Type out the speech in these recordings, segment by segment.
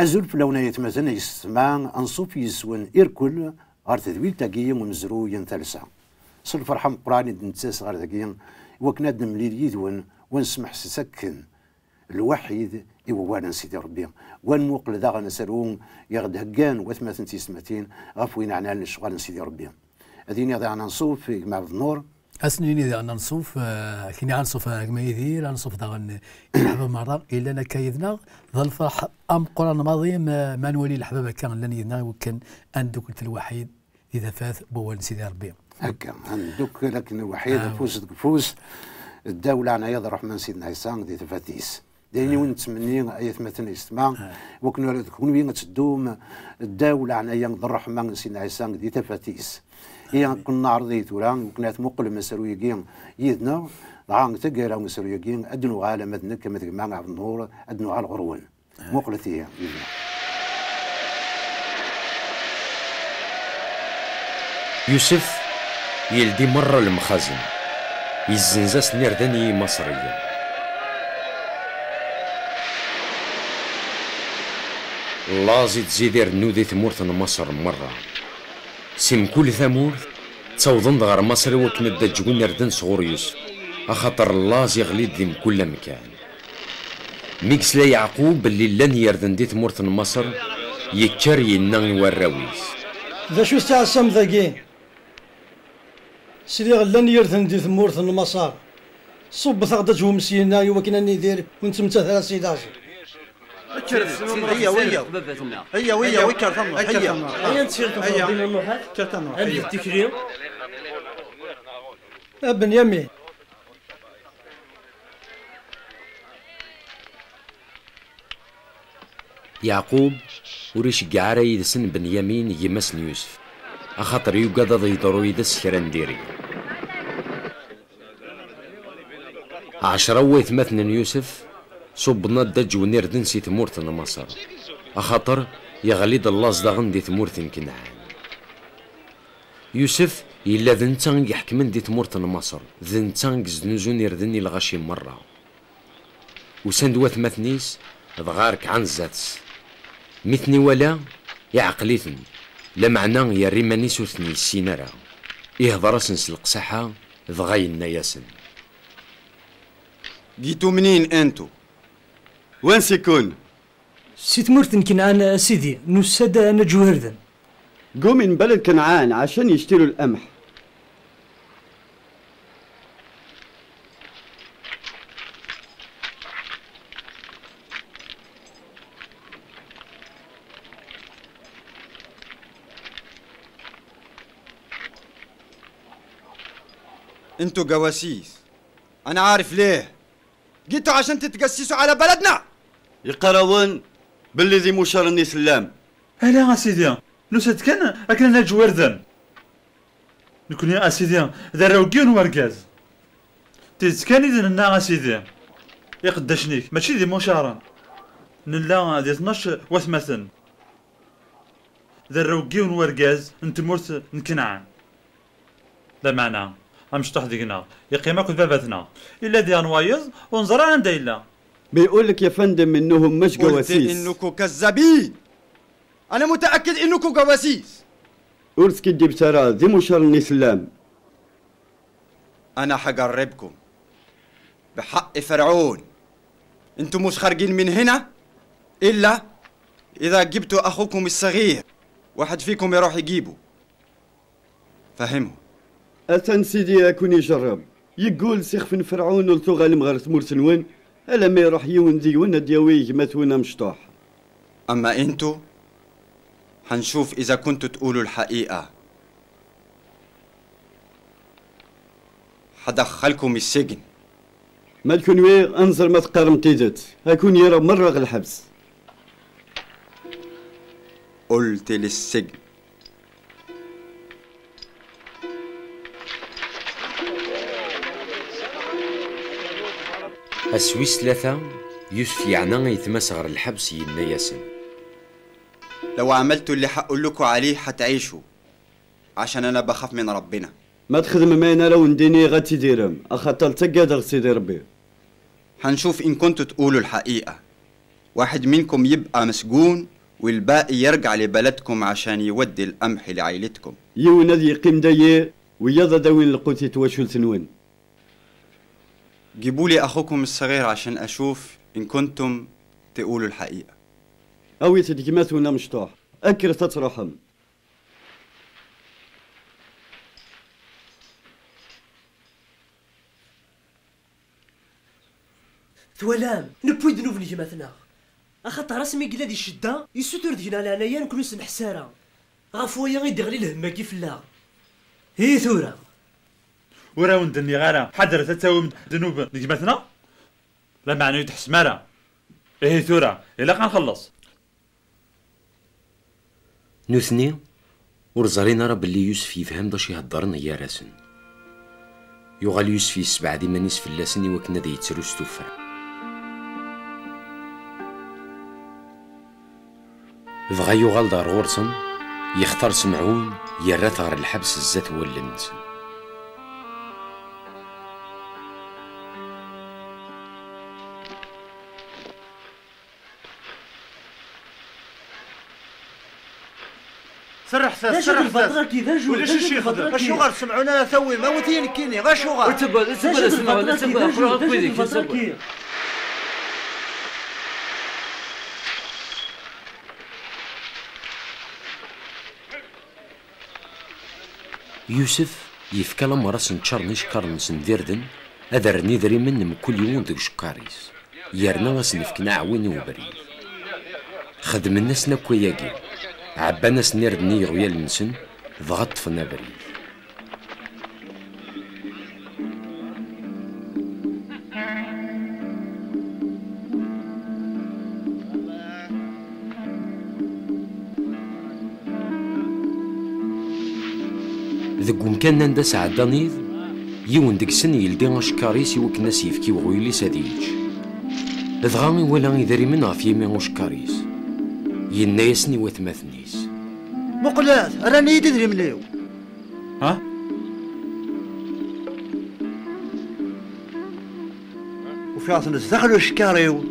أزول في لونية مثلا يستمع أنصوف يسون إيركل غير تدويل تاقيا ومزرويا ثالثة صل فرحة مقراني دنتاس غير تاقيا وكنا دمليل يدون ونسمح سكن الوحيد إيوانا سيدي ربي وان موقل ذا غنسالون يغد هكان وثماثن تيسمتين غفوين عنان الشغال سيدي ربي هذين يضيع نصوف مع النور أسنيني ذا نصوف كني عنصوف ما يدير عنصوف ذا الحباب مرة إلا أنا كيدنا ذا الفرح أم قرآن ماضي ما نولي الحباب كان لن يدنا وكان عندك الوحيد إذا فات بوال سيدي ربي هكا عندك لكن الوحيد فوز فوز الدولة عن أيضا الرحمن سيدنا عيسى دي تفاتيس دايني وين نتمني أي مثلا يستمع وكنا وين تدوم الدولة عن أيام الرحمن سيدنا عيسى دي تفاتيس هي كنا عرضيت ولا وكنا مقل مسرويين يدنا عن تجارة مسرويين أدنو على مدنك كما تجمع عبد النور أدنو على الغرون مقلتية يوسف يلدي مرة المخازن يزنزاس نيرداني مصرية لازي تزيدير نودي ثمورة مصر مرة سيم كل ثمورة تصوضن غير مصر وكنا دجون نردن صغور يوسف أخطر لازي يغليد ذي كل مكان ميكس لا يعقوب اللي لن يردن دي ثمورة مصر يكري النغي والراويس ذا شو استعصم ذاكين سيدي غلان يردن دي ثمورة مصر صب ثغدة ومسينا وكنا ندير ونتمتع ثلاث سيداجي هي ويا ويكر ثمر هي نتشيرتو بين النوحات كرتنا هل التكريم ابن يمي يعقوب وريش قعارة يدسن بنيامين يمسن يوسف أخاطر يوقاد ضيضرو يدس كرانديري 10 وثمثن يوسف صبنا الدج ونردن سي ثمورة مصر أخاطر يغليد الله زدغن دي ثمورة كنعان يوسف إلا ذنتان يحكمن دي ثمورة مصر ذنتان زنزون يردني الغشي مرة وسند ثمثنيس ضغارك عن زاتس مثني ولا يعقليثن لمعنى يا ريماني سوثني السينارا يهضر سنس القساحة ضغاينا ياسن جيتوا منين انتو؟ وين سيكون؟ سي تمرتن كنعان سيدي نسد انا جوهردن جو من بلد كنعان عشان يشتروا القمح انتو جواسيس انا عارف ليه جيتوا عشان تتجسسوا على بلدنا يقراون باللي ذي مشار الني سلام هلا اسيدي نسد كان اكلنا جوردن نكون يا اسيدي دراوكين وركاز تيتكاني دنا اسيدي يقدشنيك ماشي ذي مشارا نلا ذي 12 وثمثن دراوكين وركاز انت مرت نكنعان لا معنى امشطح ديقنا يقيمك باباتنا الا دي نوايز ونزرع عند الا بيقول لك يا فندم انهم مش جواسيس قلت انكم كذابين انا متاكد انكم جواسيس ورث كدي بترى ذي مشار الني سلام انا حجربكم بحق فرعون انتم مش خارجين من هنا الا اذا جبتوا اخوكم الصغير واحد فيكم يروح يجيبه فهمه أتن سيدي يكون يجرب يقول سيخفن فرعون ولتو غالم غير ثمورتن وين ألا ما يروح يون ديونا دياويه مثونا مشطوح أما أنتو حنشوف إذا كنتوا تقولوا الحقيقة حدخلكم السجن مالكن وي أنظر ما تقارم تيدت هكون يرى مرة الحبس قلت للسجن. السويس 3 يوسف يعنى يتمسغر الحبس ينا ياسن. لو عملتوا اللي حقول لكم عليه حتعيشوا، عشان انا بخاف من ربنا. ما تخدم معنا لو نديني غاتي ديرهم اخاطر تقادر سيدي ربي. حنشوف ان كنتوا تقولوا الحقيقة. واحد منكم يبقى مسجون والباقي يرجع لبلدكم عشان يودي القمح لعائلتكم. يونا ذي يقيم داير ويضا داوين القوتي تواشل ثنوين. جيبوا لي اخوكم الصغير عشان اشوف ان كنتم تقولوا الحقيقة. اوي تدكماتونا مشطوح اكر تترحم. ثوالام نبوي ذنوب لجماعتنا اخاطر رسمي قلا دي الشده يسوتر دينا لانايا نكونو سنحسارا غافويا غيدغلي الهمه كيف لا هي ثوره وراون دني غالا حضر تتاوم ذنوب لجماعتنا لا معنى يتحس مالا ايه ثوره الا غنخلص نوثني ورزارينا راه بلي يوسف يفهم باش يهضرنا يا راسن. يغال يوسف يسبع ديما نيس فلاسن وكنا دي يتسرو ستوفر. بغا يغال دار غورسن يختار سمعون يرى ثغر الحبس الزات هو اللي نسن. سرح ساس سرح ساس ولا شي خضر غا شغل سمعونا ثوي ما وثين كيني غا شغل تبغى سمعونا تبغى يوسف يفكا لما راسن تشارني شكار نسن ديردن اذرني ذري من كل يوم ديك شكاريس يرنا غاسن فكنا عوين وبريد خدم الناس نكوياكي عبانا سنيرد نيغو يا المسن ضغط في النبري. ذك مكان ندس عدانيض يون ديك سن يلدي اشكاريس يوك ناس يفكي وغويلي ساديج ذغامي ولا يدري من غف يمين اشكاريس ينايسني وثماثنيس مقلات راني يدري مليو ها وفي عصنا دخلوا شكاريو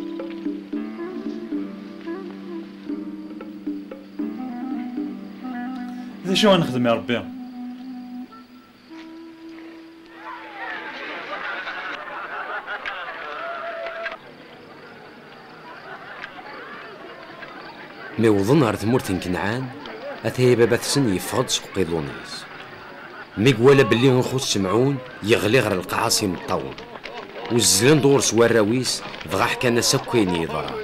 اذا شو غنخدم يا ربي مي وظن على ثمورة كنعان أثايا بابا ثسن يفقد سوق قيضونيس مي قوالا بلي نخوت سمعون يغلي غير القعاصي مطول والزلان دور سواراويس بغا حكانا سكويني يضرا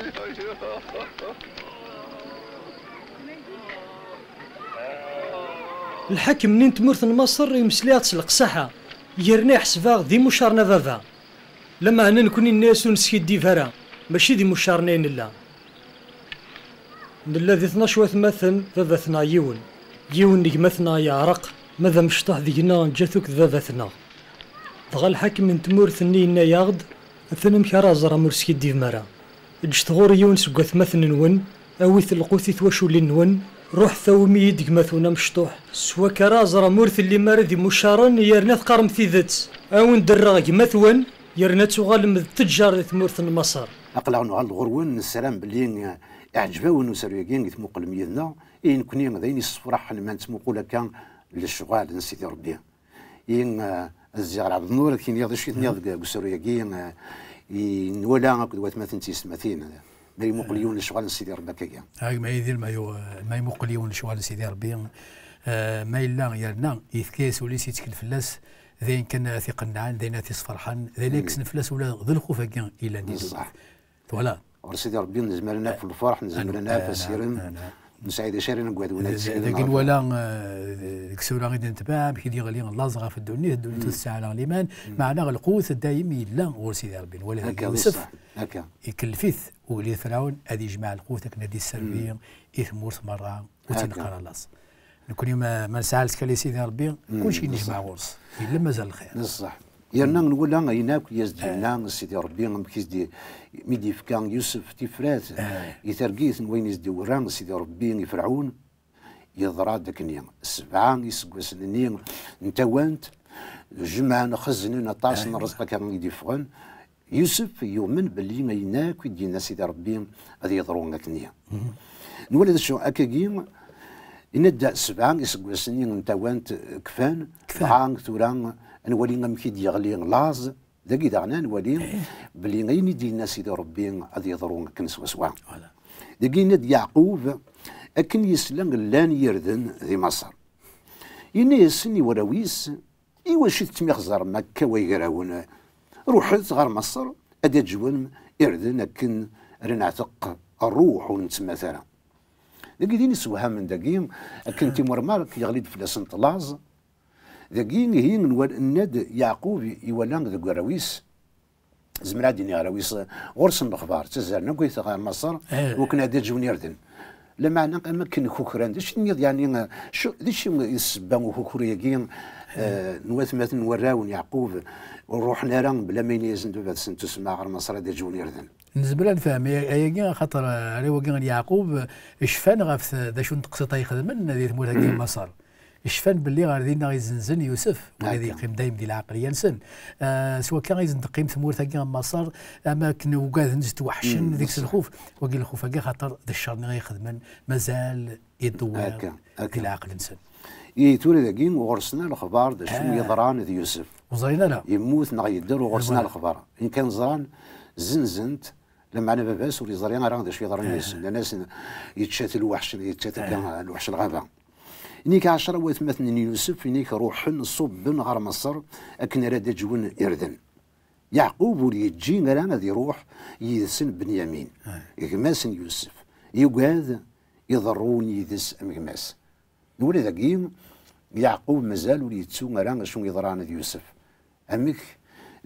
الحاكم منين تمورث مصر يمسليها تسلق صحة يرني حسباغ ذي مشارنا فافا لما هنا نكون الناس ونسكي دي فرا ماشي ذي مشارنين لا الذي 12 مثل ذاثنا يون نجمثنا يعرق ماذا مشطح ذينا جاثوك ذاثنا ضغى الحاكم من تمورث النينا ياغد ثنا مكرازرا مرسكي ديف مرا اجتغور يون سقوث مثل نون اويث القوثي ثواشو لنون روح ثومي يدق مثونا مشطوح سوا كرازرا مورث اللي مارذي مشارن يرنا ثقارم في ذات اون دراغ مثون يرنا تغالم التجار ثمورث مصر اقلع نغال الغرون السلام باللي اعجباو نسريقين قلت موقل ميدنا إن كوني غاديين يصفرح ما نتموقول هكا للشغال نسيتي ربي إن الزيارة عبد النور كاين ياض شي نياض قسريقين ولا قدوات ما تنتي مري مقليون للشغال نسيتي ربي كاكا هاك ما يدير ما يمقليون للشغال نسيتي ربي ما إلا يرنا يثكيس وليس يتكل فلاس ذين كان ثقل نعان ذين تصفرحان ذين يكسن فلاس ولا ذو الخوف هكا إلا ندير فوالا ورسيدي ربي نزمرنا في الفرح نزمرنا في السيرن نسعيد شارين نقعد ولا لكن ولا كسولا غادي نتباع كي غالي لازغه في الدنيا توسع على الايمان معنا القوت الدائم لا ورسيدي ربي ولا يوسف هكا يكلفيث وليد فرعون هذه يجمع القوت كنا دي السربيه إثمورث مره وتنقرا لاص نكون ما نسالت لي سيدي ربي كل شيء نجمع غورس الا مازال الخير بصح يرنا نقول لها غيناك يزدنا سيدي ربي مكيز دي ميدي فكان يوسف تفرات يترقيت وين يزدي وران سيدي ربي فرعون يضرا داك النيم 7 يسقس النيم انت وانت جمعنا خزننا طاسنا رزقك كان يدفغن يوسف يؤمن باللي غيناك يدينا سيدي ربي غادي يضرون داك النيم نولد شو اكاكيم إن 7 يسقس النيم انت وانت كفان عانك توران نولي نمكي يغلي لاز ذاك داغنا نولي بلي غيني دينا سيدي ربي غادي يضرون كنس وسوا ذاك ند يعقوب أكن يسلم لان يردن ذي مصر ينسني وراويس إيوا شي تميخزر مكة ويقراون روحت غير مصر أدا جوان يردن أكن رنعتق الروح ونتمثلا ذاك ديني سوها من داكيم أكن تيمور مارك يغلي فلاسن طلاز ذاكين هي من الند يعقوب يولان ذاك وراويس زمرا ديني غراويس غرس الأخبار تزالنا كويس غير مصر وكنا أدا جوان يردن لما أنا أمكن كوكران داش يعني شو داش يسبان كوكرياكين نوات مثلا وراون يعقوب ورحنا راه بلا ما ينزل بعد سنت تسمع غير مصر دا جون يردن بالنسبه لنا نفهم يا خاطر راه يعقوب شفان غاف دا شو نقص يخدم ذي تموت هكا مصر شفان باللي غادينا يزنزن يوسف وغادي يقيم دايم ديال العقليه نسن سواء كان يقيم ثمور هكا مصر اماكن وكاد نزت وحشن ديك الخوف وقيل الخوف هكا خاطر ذا الشر اللي غيخدم مازال يدور ديال العقل نسن يتولى ذاكين وغرسنا الاخبار دا شنو يضران ذي يوسف وزرينا لا يموت نغيدر وغرسنا الاخبار ان كان زران زنزنت لما انا باباس ولي زريان راه شي يضران الناس يتشات الوحش يتشات الوحش الغابه نيك 10 مثلا يوسف نيك روحن صب غير مصر اكن راه جون يردن يعقوب ولي تجي راه غادي يروح يدسن بنيامين يغماس يوسف يقعد يضرون يدس امغماس نولي ذاكيم يعقوب مازال ولي يتسو راه شنو يضران يوسف امك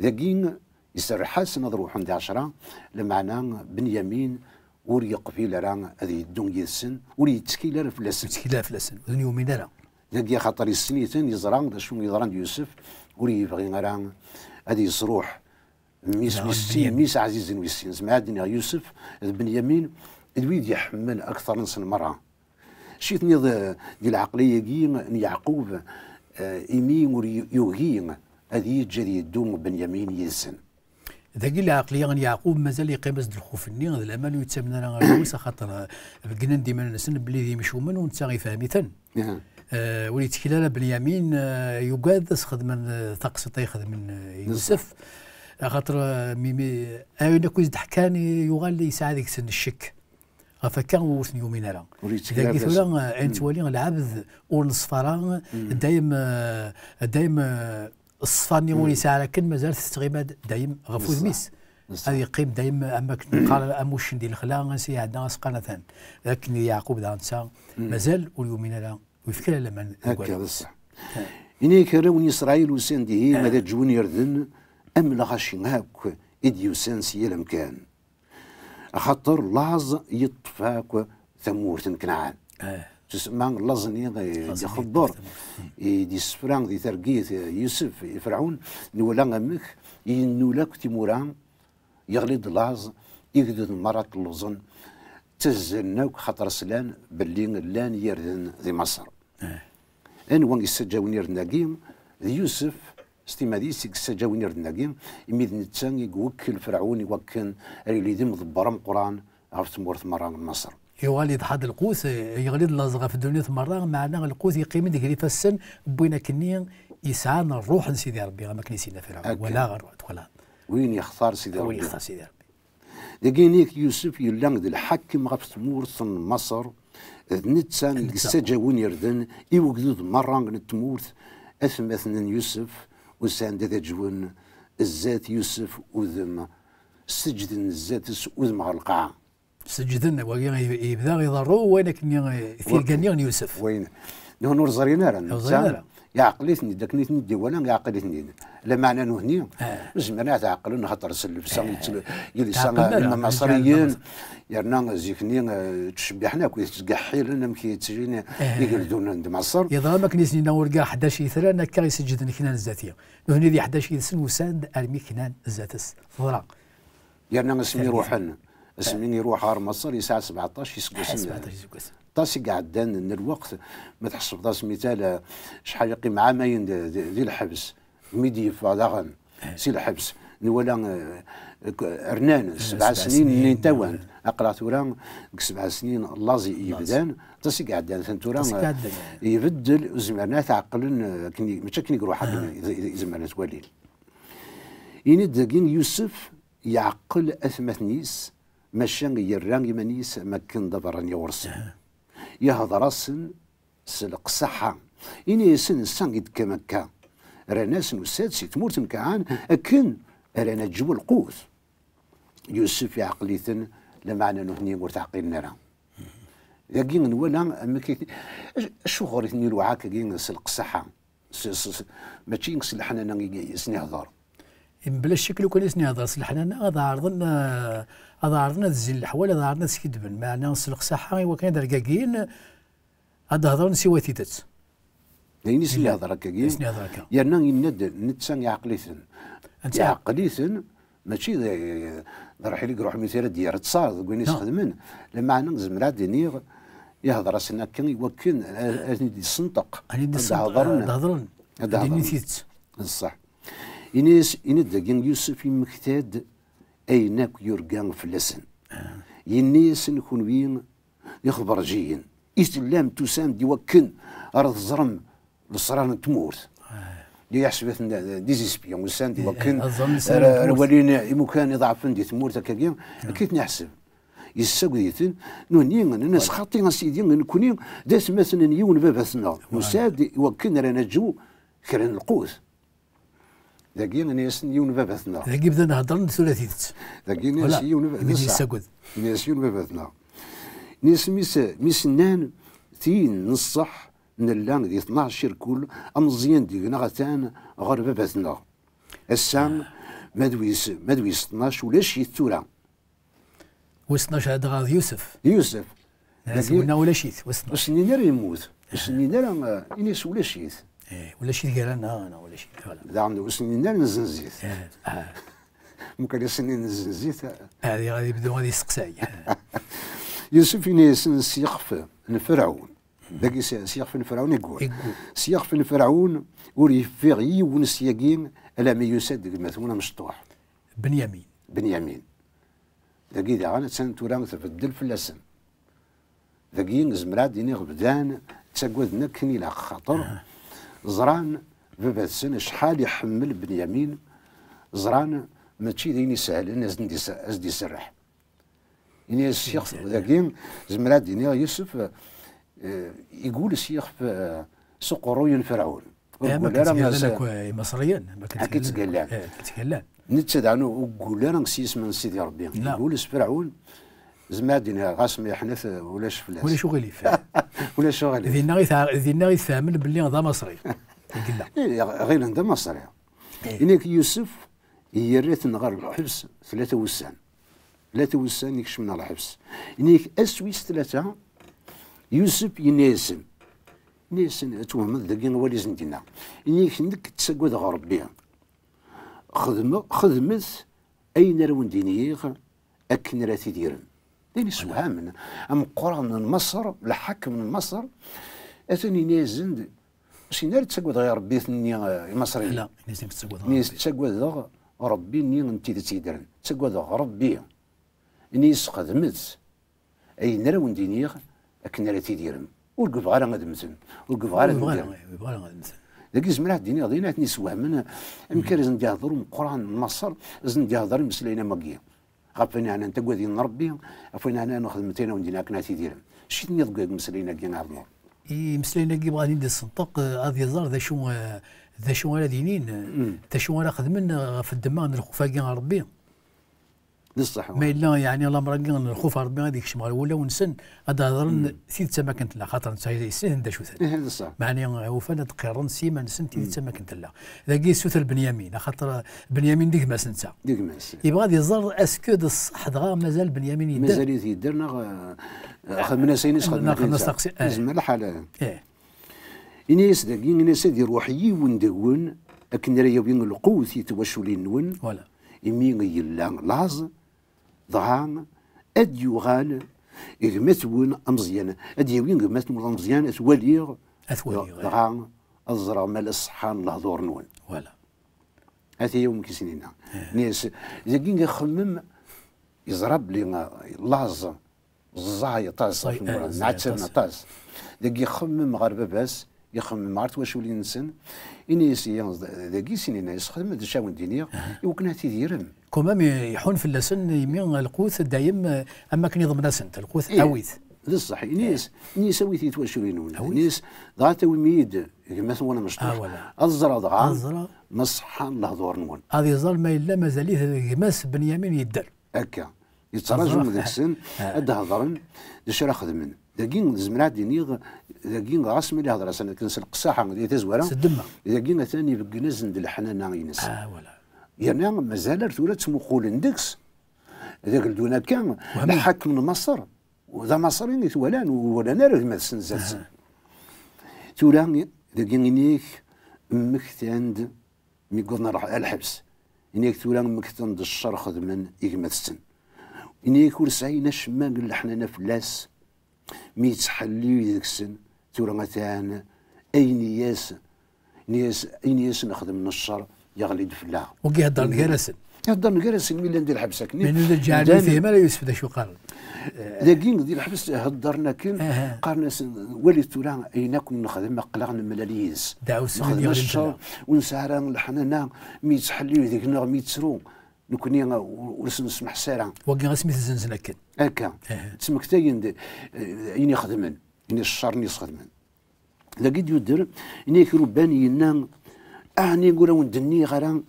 ذاكين يسرحاس نضروح عند 10 لمعنى بنيامين وري قبيل راه هذه الدون يسن وري يتسكيل راه فلاسن يتسكيل فلاسن يومين راه ذاك خاطر السنيتين يزران شنو يضران يوسف وري يبغي راه هذه يصروح ميس عزيز ويسين سمع الدنيا يوسف بنيامين الويد يحمل اكثر من مره شيت نيض ديال العقليه كي يعقوب ايمي وري يوغي هذه جديد الدوم بنيامين يسن ذاك العقليه يعقوب مازال يقيم الخوف الني هذا الامان يتسمى لنا غير خاطر بقينا ديما نسن بلي ذي مشومن وانت غيفهميتن وليت كلا بنيامين يقاد خدم تقسط يخدم يوسف خاطر ميمي اين كوز ضحكاني يغال يساعدك سن الشك فكان ورثني يومين راه ذاك ثولا انت ولي العبد والصفران دايم الصفاني ولي ساعه لكن مازال تستغيب دايم غفوز ميس هذه يقيم دايم اماكن قال اموش ندير الخلا نسي عندنا سقنه لكن يعقوب دا انسان مازال واليومين راه ويفكر لما هكا بصح إني كراوني إسرائيل وساندي ماذا جون يردن أم لغاشي هاك إديوسان سي الأمكان خاطر لاز يطفاك ثمور كنعان تسمى لازني يخبر يدي السفران دي ترقية يوسف فرعون نولا أمك ينولاك تيموران يغلد لاز يقدد مرات اللوزن تزناك خاطر سلان باللي لان يردن ذي مصر أنوان يسجاون يردناكيم يوسف ستيماديس يسجاون يردناكيم يميد نتسان يوكل فرعون يوكل اللي ذي مضبرة من القرآن عرفت مورث مرة من مصر يوالد حد القوس يغلد لازغه في الدنيا مرة معنا القوس يقيم ديك اللي فسن بوينا كنيا يسعانا الروح لسيدي ربي ما كنيسينا فرعون ولا غير ولا وين يختار سيدي ربي وين يختار سيدي ربي لكنيك يوسف يلان الحاكم غف مورث مصر نتسان يسجاون يردن يوجدود مرة نتمورث أثمثن يوسف وسان ذا جون الزات يوسف وذم سجدن الزات وذم على القاعة سجدن يبدا يضروا وين كني في الجنيان يوسف وين نور زرينا راه يعقلتني داك نيتني دي ولا يعقلتني لا معنى نهني زعما تعقلون خاطر سلف يلي المصريين يرنا زيكني تشبحنا كويس تقحي لنا مكي تجينا يقلدونا عند مصر يضرب ما كنيس نور كاع 11 ثرا كا يسجد كنان الذاتيه هني دي 11 سن وساند ارمي كنان الذاتس فضرا يرنا اسمي روحنا اسمي يروح غار مصر يساع 17 يسقسن طاسي قعدان ان الوقت ما تحسب طاس مثال شحال يقيم عامين ديال الحبس ميدي فضاغن سي الحبس ولا رنان 7 سنين منين توان اقرا ثورا 7 سنين لازي يبدان طاسي قعدان ثنتورا يبدل زعما تعقلن ماشي كني يروح زعما تواليل يند كين يوسف يعقل اثمثنيس ماشي يران يمانيس ما كان دبرني ورسن يهضر سلق صحة إني سن سانقد كمكة راناس نسادسي تمورت كعان أكن رانا جو القوت يوسف عقليتن لمعنى نهني ورتعقيل نرى لكن ولا شو غورتني الوعاك كين سلق صحة ماشي نقص الحنان يسني هضر بلا الشكل كان يسني هضر سلحنا هذا عرضنا تزيل الحوال هذا عرضنا تسكدبن معنا نسلق صحة وكان دركاكين هذا هضر نسي تيتات يعني نسي هضر كاكين يرنا يند نتسان عقليثن انت عقليثن ماشي راح يروح مثال ديال تصاد كوين يستخدمن لما انا زمرا دينيغ يهضر سنا كان يوكن يصنطق هضرون هذا صح إنيس إندقين يوسف يمكتاد أيناك يرقان فلسن ينيس نكون وين يخبر جيين إسلام تسام دي وكن أرض زرم لصران تمورت دي يحسب ديزيسبيون وسان دي وكن ولين مكان يضعفن دي تمورت كاكين كيف نحسب يساقديتن نونين الناس خاطين سيدي نكونين داس مثلا يون بابثنا مساد وكن رانا جو كرن القوس ذاكي ناس يون بابثنا ذاكي بدنا نهضر ثلاثيت ذاكي ناس يون بابثنا ناس يون بابثنا ناس ميسنان تين نصح نلان دي 12 كل امزيان دينا غتان غير بابثنا السام مدويس 12 ولا شي ثورة و 12 هذا غاض يوسف قلنا ولا شيء وسنين راه يموت وسنين راه ينس ولا شيء ولا شيء قال انا ولا شيء لا عنده وسنين نزنزيت ممكن يسنين نزنزيت هذه غادي يبدو غادي يسقساي يوسف ينس سيقف فرعون باقي سيقف فرعون يقول سيقف فرعون وريفيغ يونس يقين الا ما يسد مثلا مشطوح بنيامين ذاكي داغا تنتورا تبدل في اللسن ذاكي زمرا ديني غبدان تساكودنا كني لا خاطر زران بابا سن شحال يحمل بنيامين زران ماشي ديني سهل الناس ازدي سرح يعني الشيخ ذاكي زمرا ديني يوسف يقول الشيخ في سقروي فرعون مصريين ما كتقلان نتسدعنو وقول لنا نسيس من سيدي ربي يقول فرعون زمادنا غاسم يحنث ولاش فلاس ولا شغلي ولا شغلي ذينا يثامن باللي هذا مصري غير هذا مصري انك يوسف يريت نغار الحبس 3 وسان يكشف من الحبس انك اسويس 3 يوسف يناسن توهم ذاكي ولي زندينا انك ندك تسقود غربي خدمت أين رون دينيغ أكن راه تيديرن ديني سوهامن أم قرى من مصر الحاكم من مصر أثني نازند شي نار تسقود غير ربي ثني مصري لا نيس تسقود ربي ني انتي تيديرن تسقود ربي نيس خدمت أين رون دينيغ أكن راه تيديرن وقف غير غادمتن وقف غير ذاك زمرا ديني غادينا نسوهمن يمكن لازم نهضروا من القران من مصر لازم نهضر مسلينا ماكيا غافين انا انت قادين نربي عفوا انا ناخذ متينا وندينا كنا تيديرن شي نيض مسلينا كي نعرفوا مسلينا كي بغا ندير الصنطق غادي يزار ذا شو انا دينين ذا شو انا خدمن في الدماغ الخفاقين ربي بصح ما الا يعني الله مرقي الخوف ربي غادي يكشم على ولا ونسن هذا هضرن سيد تما كنت لا خاطر انت يسين دا شو ثاني هذا صح معني هو فانا تقيرن سيما نسن تما كنت لا اذا كي سوث بنيامين خاطر بنيامين ديك ما سنتا ديك ماس يبغى غادي يزر اسكو الصح دغا مازال بنيامين يدير مازال يديرنا خدمنا سينيس خدمنا زعما الحال إنيس داكي إنيس دي روحي وندون أكن راه يبين القوة يتوشلين نون ولا يمين يلا لاز ضعان أد يغال إغمتون أمزيان أد يوين إغمتون أمزيان أتوليغ ضعان أزرع مال الصحان لهضور نون ولا هذا يوم كيسنينا ناس داكي يخمم يزرب لي لاز الزاي طاس نعتسرنا طاس داكي يخمم غير باباس يخمم عرفت واش ولي نسن اني سيونس داكي سنين يخدم هاد الشاون دينيا يمكن تيديرم كومام يحون في اللسن يمين القوث دايم اما كان يضمن سنت القوث اويث بصح نيس اويث يتواشولين نيس ضاعت وميد كما وانا مشطوح الزرع ضاع مصحى لهضور نون هذه ظل ما الا مازال غماس بنيامين يدر هكا يتراجم ذاك السن هاد هضرن داش راه خدمن داكين زمرات دينيغ داكين راسمي اللي هضر سنه كنسل القصاحه ديال تزوره سدما داكين ثاني بقنا زند الحنان ينس ولا يعني مازال ثورة تمقول اندكس هذاك الدونا كان الحاكم مصر وذا مصري يتولان ولا نار ما تسنزات ثورة داكين نيك مكتاند مي قلنا راح الحبس نيك ثورة مكتاند الشر خدمن يكما السن نيك كل سعينا شمال الحنان فلاس ميت حلي ذاك السن ثورة مثلا اي نياس نخدم من الشر يغلي فلا وكي هضر نكرسن هضر نكرسن ملي ندير الحبس كني من الجعل فيه ما لا يوسف ذا شو قال داكين ديال الحبس هضرنا كن قالنا وليت ثورة اين كنا نخدم قلقنا ملاليز دعوا سمي الشر ونسهر الحنان ميت حلي ذيك النغ ميت سرو نكوني ونسمح سارة وكي غاسمي الزنزنة كن هكا تسمك تاين اين يخدمن اين الشر نيس خدمن لقيت يدر اني كروباني ينام اني نقول وندني غير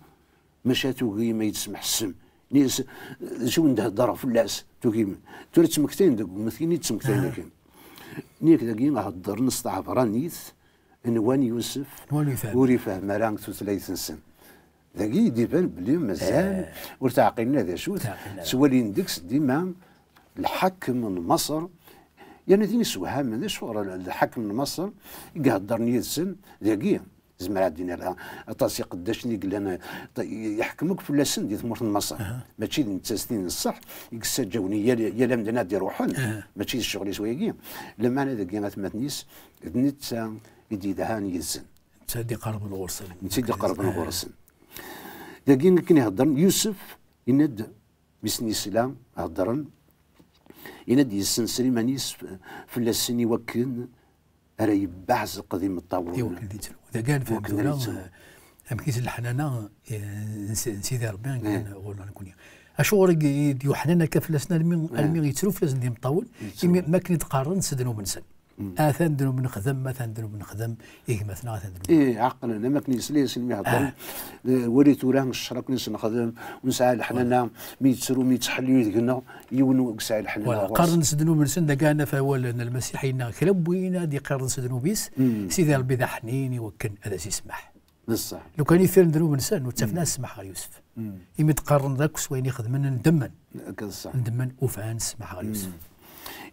مشاتو ما يتسمح السم نيس شو ندهضر في اللاس تو تسمكتين داك مثلي تسمكتين داك نيك داكي هضر نص عبرانيث انوان يوسف وري فهم رانك ثلاث سن داكي ديبان بلي مازال ورتعقلنا ذا شو سوالي ندكس ديما الحاكم من مصر يعني ذي سوها من شو الحاكم من مصر يهضر نيتسن ذاكي زعما دينا اطاسي قداشني قال انا يحكمك في اللسن ديال ثمور مصر ماشي نتسنين الصح يكسجوني يا لمدنا دير روحن ماشي الشغل شويه لما انا ذاك غاتماتنيس نتا يدي دهان يزن تسدي قرب الغرسن نتسدي قرب الغرسن ذاكي كان يهضر يوسف يند بسني سلام هضرن يند يسن سليمانيس في اللسن يوكن راه يبعز قديم الطاول اذا كان في الدوله امكيس الحنانه سيدي ربي نقول نكون اشغل يوحننا كفلسنا المي يترو فلس ندير مطاول ما كنت تقارن سدنو بنسن اثان دنو بنخدم مثلا دنو بنخدم مثلا اثان دنو عقل انا ما كنت سليس المي هضر وليت وراه الشرك نس نخدم ونسعى الحنانه ميتسرو ميتحليو ذكنا يونو كسعى الحنانه قارن سدنو بنسن دا كان فاول المسيحيين كلب وين دي قارن سدنو بيس سيدي ربي ذا حنين وكن هذا سيسمح بصح لو كان يثير نديرو بنسان وتفنا سمح غير يوسف يمي تقارن ذاك سوين يخدم ندمن ندمن وفان سمح غير يوسف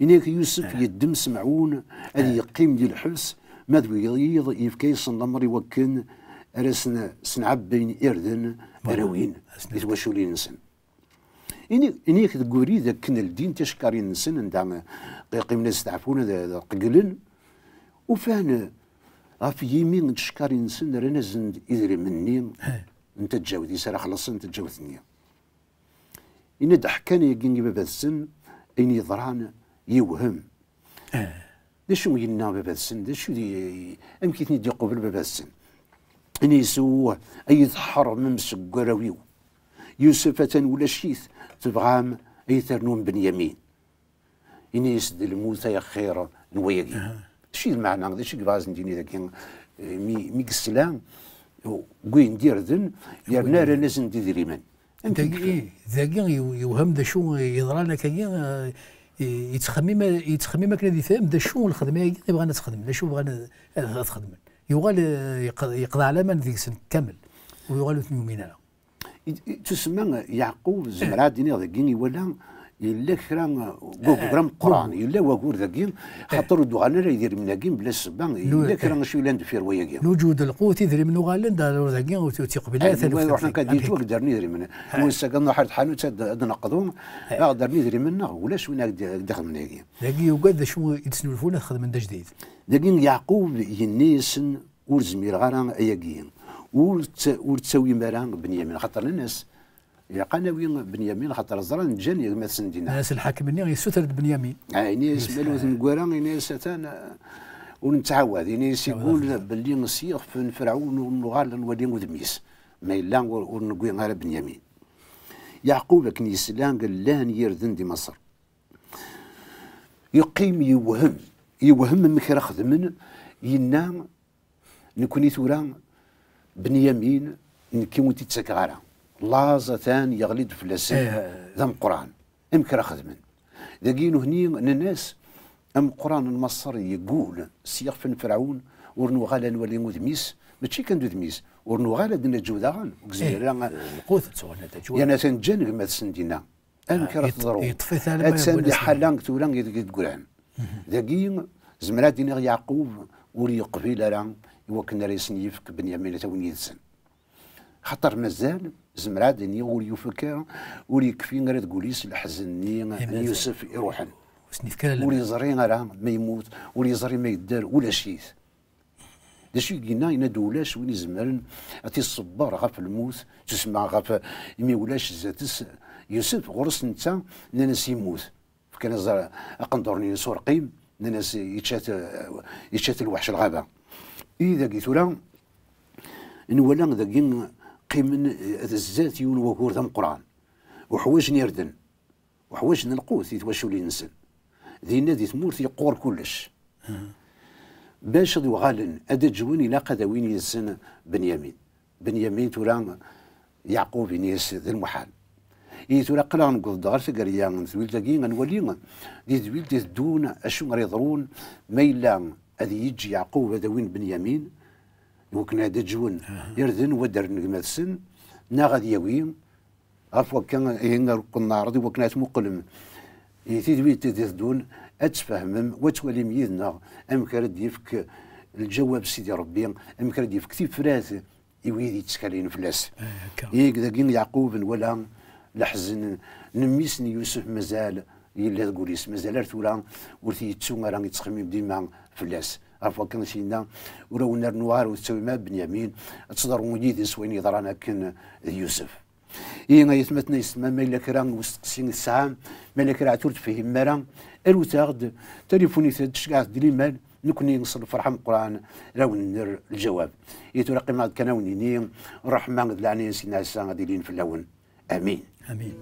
إنك يوسف يدم سمعون هذه يقيم ديال الحبس ما يضيض يفكيس النمر يوكن راسنا سنعب بين إردن أراوين يتواشولين نسن إنك تقولي ذاك كن الدين تشكارين نسن ندعم قيم ناس تعرفون ذا قلن وفان في يمين تشكارين نسن رانا زند إذري مني أنت تجاوزي سرا خلص أنت تجاوزني إن ضحكاني يجيني بابا السن إني ضران يوهم دا شو ينا بابا السن دا شو دي امكن يدي قبل بابا السن اني يسوه اي ظهر ممسك قراويو يوسف ولا شيث تبغام اي ثرنون بنيامين اني يسد الموت يا خير نويقي شي المعنى دا شي كباز نديني ذاك مي السلام قوي ندير ذن يا نار ناس ندير من ذاكي يوهم ذا شو يضرانا كاين يتخمم كنا يفهم ذا شو الخدمه يبغى تخدم ذا شو بغى تخدم يوغال يقضي على من ذيك السن كامل ويوغالوا يومين تسمى يعقوب زمرات ديني ذاكي ولا إلا كرا بروغرام قران إلا وقور ذاكين خاطر دوغانا لا يدير من ذاكين بلا سبان إلا كرا شي لاند في روايا الوجود القوت يدري منو غالن دار ذاكين وتقبلات وحنا كديتو قدر ندري من وسا كان واحد حانوت نقضوا نقدر ندري منه ولا شو داخل من ذاكين ذاكي وقاد شو يتسنولفونا خدم من جديد ذاكين يعقوب ينيسن ورزمير غارا اياكين ورتساوي مران بنيامين خاطر الناس قناوي بنيامين خاطر الزران جاني ما تسندينا ناس الحاكم اللي يسترد بنيامين ناس مالوث نكوارا ناس تانا ونتعاود ناس يقول باللي نصيغ في فرعون ونغال نولي ودميس ما الا ونقوي غير بنيامين يعقوب كان يسلان قال لان يردن دي مصر يقيم يوهم من كرا خدمن ينام نكوني ثورا بنيامين نكون تتسكغارا لازا ثاني يغلد في اللسان ذم قران امكر خدمن ذاكينو هني الناس ام قران المصري يقول سيغ فن فرعون ورنو غالا نولي مدميس ماشي كان دميس ورنو غالا دنا جودان وكزيرا القوت تسولنا تجوا يا ناس نجن ما تسندينا امكر تضرو يطفي ثاني اتسند حلان توران يقولان ذاكين زمرات دينا يعقوب وري قبيله راه وكنا ريسنيفك بنيامين تاوني يدسن خاطر مازال زمراد اني ولي يفكر ولي يكفي غير تقوليس الحزني يوسف يروحن ولي يزري راه ما يموت ولي يزري ما يدار ولا شيء دا شي قلنا ينادوا ولاش وين يزمرن اتي الصبار غاف الموت تسمع غاف يمي ولاش زاتس يوسف غرس نتا ناس يموت كان زرع اقندرني سور قيم ناس يتشات الوحش الغابه اذا قلت له نولا ذاكين قيمن الزات يون وكور ذم قران وحواج نيردن وحواج نلقوت يتواشوا لي نسن ذي نادي تمورث يقور كلش باش ذو غالن ادا جوين الى قدا وين يسن بنيامين تورا يعقوب ينيس ذي المحال تورا قلا نقول دار تقريا ثويل تاكي نولي دي ثويل دون اشو غيضرون ما الا هذه يجي يعقوب هذا وين بنيامين وكنا هذا جون يردن ودر نقمة السن نا غادي يويم عفوا كان هنا كنا عرضي وكنا تمقلم تدوي تدون اتفهم وتولي ميدنا ام كرد يفك الجواب سيدي ربي ام كرد يفك فرات يويدي تسكالين فلاس ياك ذاكين يعقوب ولا لحزن نميسني يوسف مازال يلا تقوليس مازال ارثولا ورثي تسونا راه يتخمم ديما فلاس عفوا كان سينا ولو نوار وتسوي ما بنيامين تصدر وليد سوين يضرانا كان يوسف ما يثمتنا يسمى ما الا كرا وستقسين الساعه ما الا كرا تورت فيه مرا الوتاغد تليفوني تشكع ديري مال نكوني نصل فرحه من القران راو ندير الجواب يترقي ما كان ونيني الرحمن لعني سينا الساعه ديالين في اللون امين امين